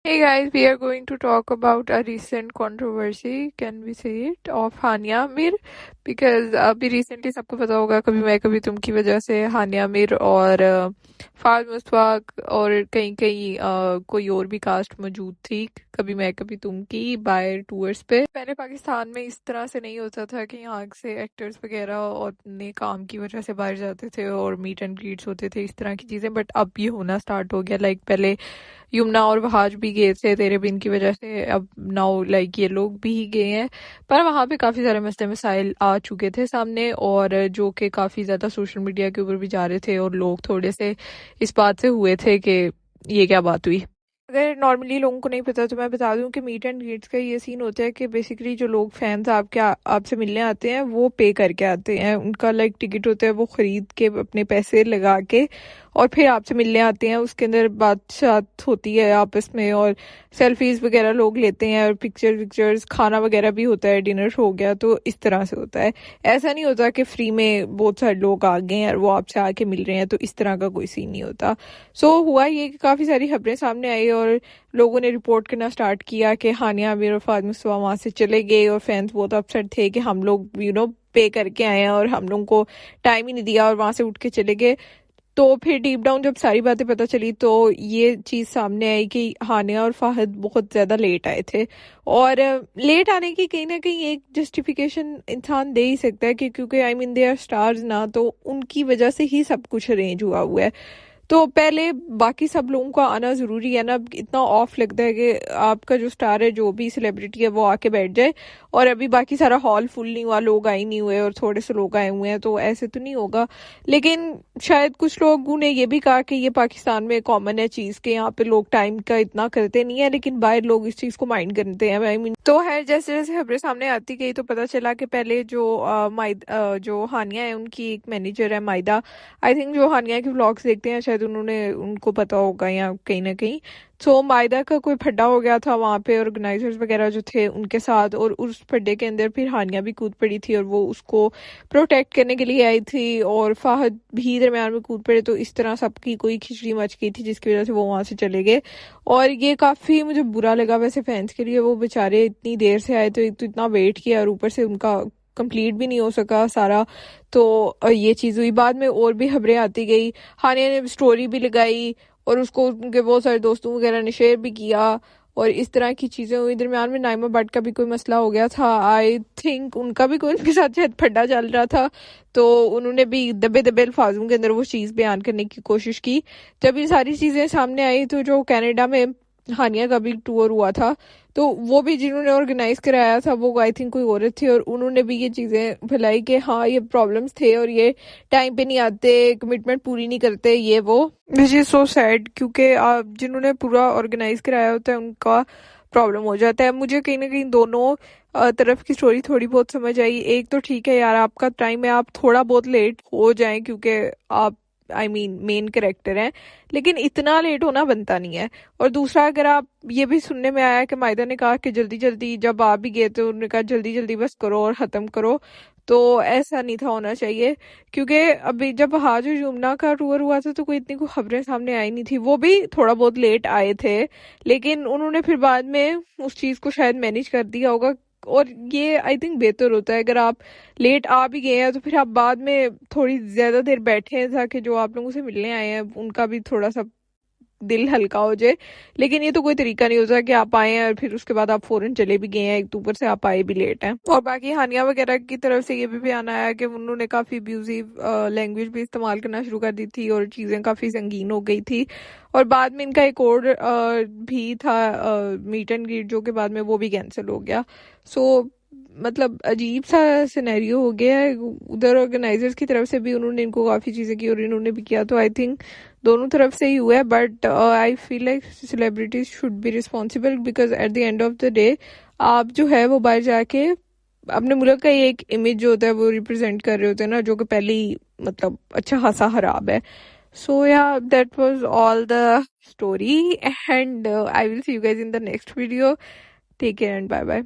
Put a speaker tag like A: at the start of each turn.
A: Hey guys, we are going to talk about a recent controversy, can we say it, of Hania Aamir because अभी recently सबको पता होगा कभी मैं कभी तुम की वजह से हानिया आमिर और फाद मुस्तफाक और कहीं कहीं कोई और भी कास्ट मौजूद थी कभी मैं कभी तुम की बाय टूर्स पे। पहले पाकिस्तान में इस तरह से नहीं होता था कि यहाँ से एक्टर्स वगैरह और अपने काम की वजह से बाहर जाते थे और मीट एंड ग्रीट्स होते थे इस तरह की चीज़ें, बट अब ये होना स्टार्ट हो गया। लाइक पहले युमना और वहाज भी गए थे तेरे बिन की वजह से, अब नाउ लाइक ये लोग भी गए हैं। पर वहां पे काफी सारे मसले मसाइल आ चुके थे सामने और जो कि काफी ज्यादा सोशल मीडिया के ऊपर भी जा रहे थे और लोग थोड़े से इस बात से हुए थे कि ये क्या बात हुई। अगर नॉर्मली लोगों को नहीं पता तो मैं बता दूं कि मीट एंड ग्रीट्स का ये सीन होता है कि बेसिकली जो लोग फैंस आपसे मिलने आते हैं वो पे करके आते हैं, उनका लाइक टिकट होता है वो खरीद के अपने पैसे लगा के और फिर आपसे मिलने आते हैं। उसके अंदर बातचीत होती है आपस में और सेल्फीज वगैरह लोग लेते हैं और पिक्चर्स खाना वगैरह भी होता है, डिनर हो गया, तो इस तरह से होता है। ऐसा नहीं होता कि फ्री में बहुत सारे लोग आ गए हैं और वो आपसे आके मिल रहे हैं, तो इस तरह का कोई सीन नहीं होता। हुआ ये कि काफी सारी खबरें सामने आई और लोगों ने रिपोर्ट करना स्टार्ट किया कि हानिया आमिर और फाद मुस्तफा वहां से चले गए और फैंस बहुत अपसेट थे कि हम लोग पे करके आए हैं और हम लोगों को टाइम ही नहीं दिया और वहां से उठ के चले गए। तो फिर डीप डाउन जब सारी बातें पता चली तो ये चीज सामने आई कि हानिया और फाहद बहुत ज्यादा लेट आए थे। और लेट आने की कहीं ना कहीं एक जस्टिफिकेशन इंसान दे ही सकता है कि क्योंकि I mean they are stars ना, तो उनकी वजह से ही सब कुछ अरेंज हुआ है। तो पहले बाकी सब लोगों का आना जरूरी है ना। इतना ऑफ लगता है कि आपका जो स्टार है, जो भी सेलिब्रिटी है, वो आके बैठ जाए और अभी बाकी सारा हॉल फुल नहीं हुआ, लोग आए नहीं हुए और थोड़े से लोग आए हुए हैं, तो ऐसे तो नहीं होगा। लेकिन शायद कुछ लोगों ने ये भी कहा कि ये पाकिस्तान में कॉमन है चीज के, यहाँ पे लोग टाइम का इतना करते नहीं है, लेकिन बाहर लोग इस चीज को माइंड करते हैं। आई मीन तो है, जैसे जैसे खबरें सामने आती गई तो पता चला कि पहले जो हानिया है उनकी एक मैनेजर है माइदा। आई थिंक जो हानिया के व्लॉग्स देखते हैं शायद उन्होंने उनको पता होगा या कहीं ना कहीं। तो मायदा का कोई फड्डा हो गया था वहां पे ऑर्गेनाइजर्स वगैरह जो थे उनके साथ, और उस फड्डे के अंदर फिर हानिया भी कूद पड़ी थी और वो उसको प्रोटेक्ट करने के लिए आई थी और फाहद भी दरम्यान में कूद पड़े। तो इस तरह सबकी कोई खिचड़ी मच गई थी जिसकी वजह से वो वहां से चले गए और ये काफी मुझे बुरा लगा वैसे फैंस के लिए। वो बेचारे इतनी देर से आए तो एक तो इतना वेट किया और ऊपर से उनका कंप्लीट भी नहीं हो सका सारा। तो ये चीज हुई, बाद में और भी खबरें आती गई, हानिया ने स्टोरी भी लगाई और उसको उनके बहुत सारे दोस्तों वगैरह ने शेयर भी किया और इस तरह की चीजें हुई। दरम्यान में नाइमा भट्ट का भी कोई मसला हो गया था, आई थिंक उनका भी कोई उनके साथ शायद फड्डा चल रहा था, तो उन्होंने भी दबे दबे अल्फाजों के अंदर वो चीज बयान करने की कोशिश की। जब ये सारी चीजें सामने आई तो जो कनाडा में हानिया का भी टूर हुआ था, तो वो भी जिन्होंने ऑर्गेनाइज कराया था वो आई थिंक कोई औरत थी और उन्होंने भी ये चीजें फैलाई कि हाँ ये प्रॉब्लम्स थे और ये टाइम पे नहीं आते, कमिटमेंट पूरी नहीं करते, ये वो, विच इज सो सैड क्योंकि आप जिन्होंने पूरा ऑर्गेनाइज कराया होता है उनका प्रॉब्लम हो जाता है। मुझे कहीं ना कहीं दोनों तरफ की स्टोरी थोड़ी बहुत समझ आई। एक तो ठीक है यार, आपका टाइम है, आप थोड़ा बहुत लेट हो जाएं क्योंकि आप आई मीन मेन कैरेक्टर हैं, लेकिन इतना लेट होना बनता नहीं है। और दूसरा, अगर आप ये भी सुनने में आया कि मायदा ने कहा कि जल्दी जल्दी जब आप भी गए तो उन्होंने कहा जल्दी जल्दी बस करो और खत्म करो, तो ऐसा नहीं था होना चाहिए। क्योंकि अभी जब हाज और यमुना का टूर हुआ था तो कोई इतनी कोई खबरें सामने आई नहीं थी, वो भी थोड़ा बहुत लेट आए थे, लेकिन उन्होंने फिर बाद में उस चीज को शायद मैनेज कर दिया होगा। और ये आई थिंक बेहतर होता है, अगर आप लेट आ भी गए हैं तो फिर आप बाद में थोड़ी ज्यादा देर बैठे हैं ताकि जो आप लोगों से मिलने आए हैं उनका भी थोड़ा सा दिल हल्का हो जाए। लेकिन ये तो कोई तरीका नहीं होता कि आप आए हैं और फिर उसके बाद आप फौरन चले भी गए हैं, एक तो ऊपर से आप आए भी लेट हैं। और बाकी हानिया वगैरह की तरफ से ये भी बयान आया कि उन्होंने काफी अब्यूजिव लैंग्वेज भी इस्तेमाल करना शुरू कर दी थी और चीजें काफी संगीन हो गई थी। और बाद में इनका एक और भी था मीट एंड ग्रीट, जो कि बाद में वो भी कैंसिल हो गया। सो मतलब अजीब सा सिनेरियो हो गया है। उधर ऑर्गेनाइजर्स की तरफ से भी उन्होंने इनको काफी चीजें की और इन्होंने भी किया, तो आई थिंक दोनों तरफ से ही हुआ है। But I feel like celebrities should be responsible because at the end of the day आप जो है वो बाहर जाके अपने मुल्क का एक इमेज जो होता है वो रिप्रेजेंट कर रहे होते हैं ना, जो कि पहले ही मतलब अच्छा खासा खराब है। सो या that was all the story and I will see you guys in the next video. Take care and bye bye.